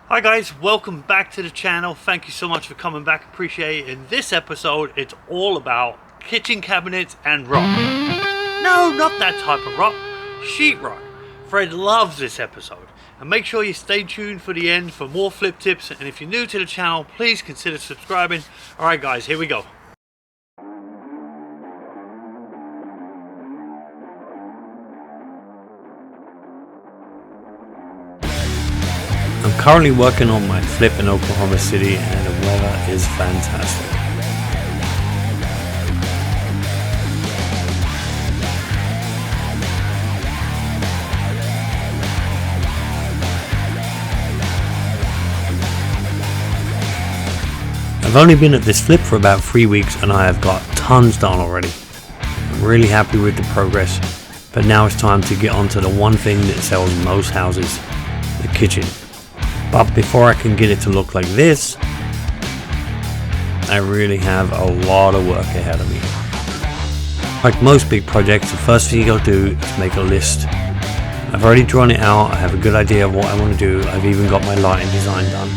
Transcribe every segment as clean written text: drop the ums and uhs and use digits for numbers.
Hi guys, welcome back to the channel. Thank you so much for coming back. Appreciate it. In this episode, it's all about kitchen cabinets and rock. No, not that type of rock. Sheetrock. Fred loves this episode. And make sure you stay tuned for the end for more flip tips. And if you're new to the channel, please consider subscribing. Alright guys, here we go. I'm currently working on my flip in Oklahoma City and the weather is fantastic. I've only been at this flip for about 3 weeks and I have got tons done already. I'm really happy with the progress, but now it's time to get onto the one thing that sells most houses, the kitchen. But before I can get it to look like this, I really have a lot of work ahead of me. Like most big projects, the first thing you gotta do is make a list. I've already drawn it out, I have a good idea of what I want to do, I've even got my lighting design done.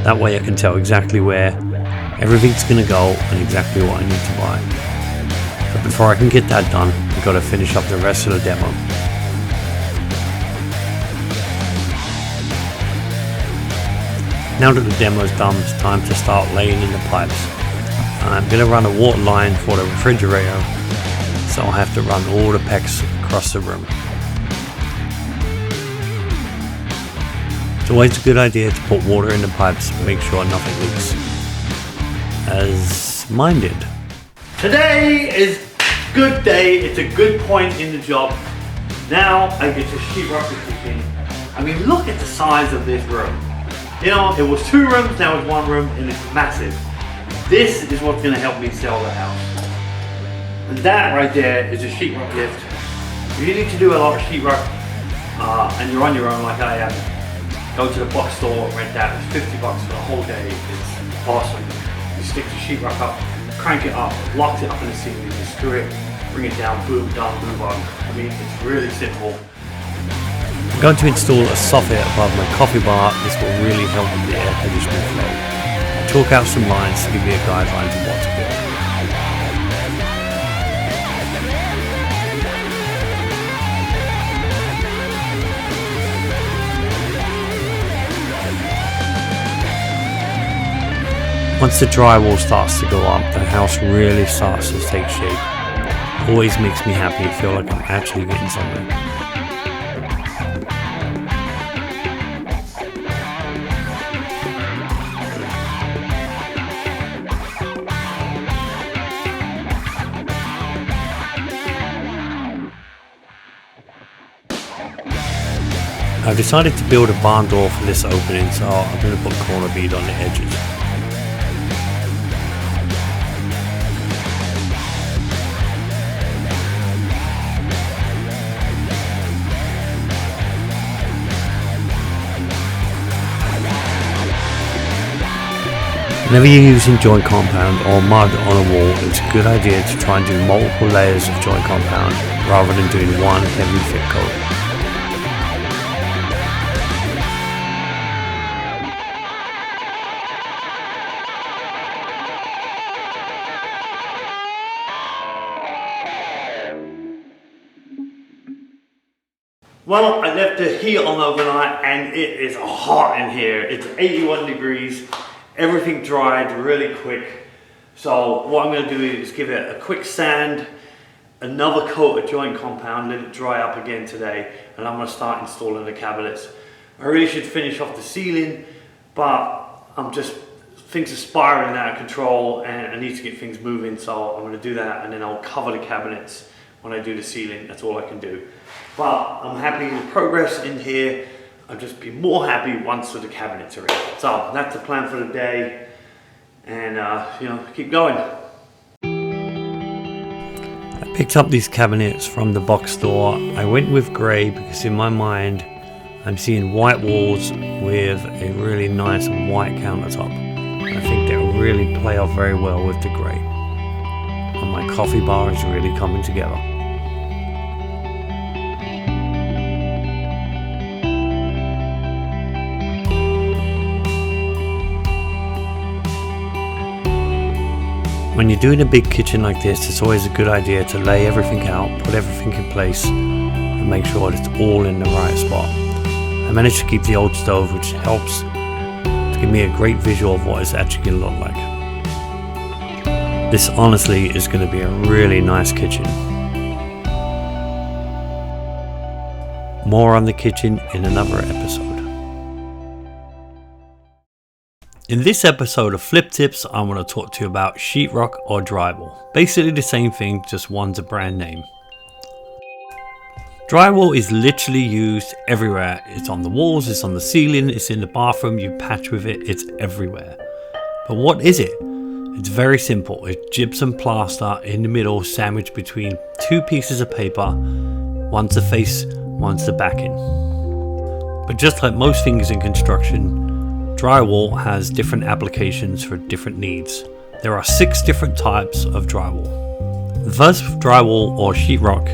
That way I can tell exactly where everything's gonna go and exactly what I need to buy. But before I can get that done, I've got to finish up the rest of the demo. Now that the demo's done, it's time to start laying in the pipes. I'm going to run a water line for the refrigerator, so I'll have to run all the PEX across the room. It's always a good idea to put water in the pipes to make sure nothing leaks. As mine did. Today is a good day, it's a good point in the job. Now I get to sheetrock the kitchen. I mean, look at the size of this room. You know, it was 2 rooms, now it's 1 room, and it's massive. This is what's going to help me sell the house. And that right there is a sheetrock lift. If you need to do a lot of sheetrock, and you're on your own like I am, go to the box store, rent that. It's $50 for the whole day. It's awesome. You stick the sheetrock up, crank it up, lock it up in the ceiling, you screw it, bring it down, boom, done, move on. I mean, it's really simple. I'm going to install a soffit above my coffee bar. This will really help with the air conditioning flow. I'll chalk out some lines to give me a guideline to what to build. Once the drywall starts to go up, the house really starts to take shape. Always makes me happy to feel like I'm actually getting somewhere. I've decided to build a barn door for this opening, so I'm going to put corner bead on the edges. Whenever you're using joint compound or mud on a wall, it's a good idea to try and do multiple layers of joint compound rather than doing one heavy thick coat. Well, I left the heat on overnight and it is hot in here. It's 81 degrees. Everything dried really quick. So what I'm going to do is give it a quick sand, another coat of joint compound, let it dry up again today, and I'm going to start installing the cabinets. I really should finish off the ceiling, but things are spiraling out of control and I need to get things moving, so I'm going to do that and then I'll cover the cabinets when I do the ceiling. That's all I can do. But I'm happy with progress in here. I'll just be more happy once the cabinets are in. So that's the plan for the day, and keep going. I picked up these cabinets from the box store. I went with grey because in my mind I'm seeing white walls with a really nice white countertop. I think they'll really play off very well with the grey. And my coffee bar is really coming together. When you're doing a big kitchen like this, it's always a good idea to lay everything out, put everything in place, and make sure that it's all in the right spot. I managed to keep the old stove, which helps to give me a great visual of what it's actually going to look like. This honestly is going to be a really nice kitchen. More on the kitchen in another episode. In this episode of Flip Tips, I want to talk to you about sheetrock or drywall. Basically the same thing, just one's a brand name. Drywall is literally used everywhere. It's on the walls, it's on the ceiling, it's in the bathroom, you patch with it, it's everywhere. But what is it? It's very simple. It's gypsum plaster in the middle, sandwiched between two pieces of paper. One's the face, one's the backing. But just like most things in construction, drywall has different applications for different needs. There are 6 different types of drywall. The first drywall or sheetrock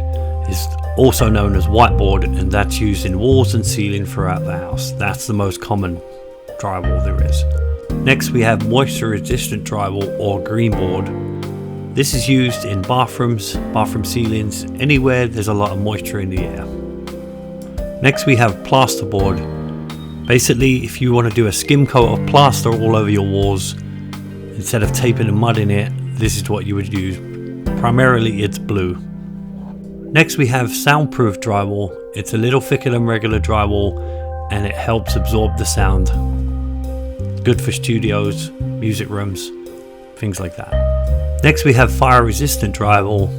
is also known as whiteboard, and that's used in walls and ceiling throughout the house. That's the most common drywall there is. Next we have moisture resistant drywall or green board. This is used in bathrooms, bathroom ceilings, anywhere there's a lot of moisture in the air. Next we have plasterboard. Basically, if you want to do a skim coat of plaster all over your walls, instead of taping the mud in it, this is what you would use. Primarily it's blue. Next we have soundproof drywall. It's a little thicker than regular drywall and it helps absorb the sound. Good for studios, music rooms, things like that. Next we have fire resistant drywall.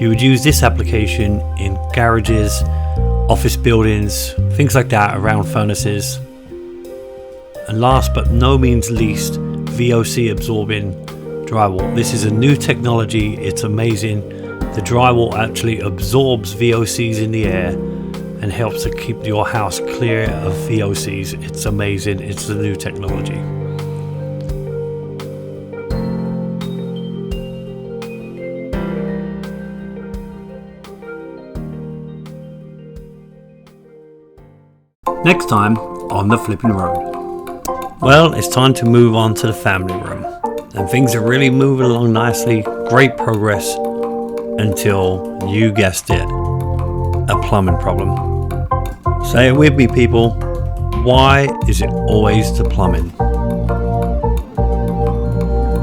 You would use this application in garages, office buildings, things like that, around furnaces. And last but no means least, VOC absorbing drywall. This is a new technology, it's amazing. The drywall actually absorbs VOCs in the air and helps to keep your house clear of VOCs. It's amazing, it's a new technology. Next time on the Flipping Road. Well, it's time to move on to the family room. And things are really moving along nicely, great progress, until you guessed it, a plumbing problem. Say it with me, people. Why is it always the plumbing?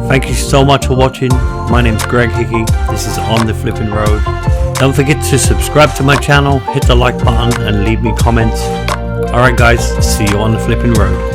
Thank you so much for watching. My name's Greg Hickey. This is On the Flipping Road. Don't forget to subscribe to my channel, hit the like button and leave me comments. Alright guys, see you on the Flipping Road.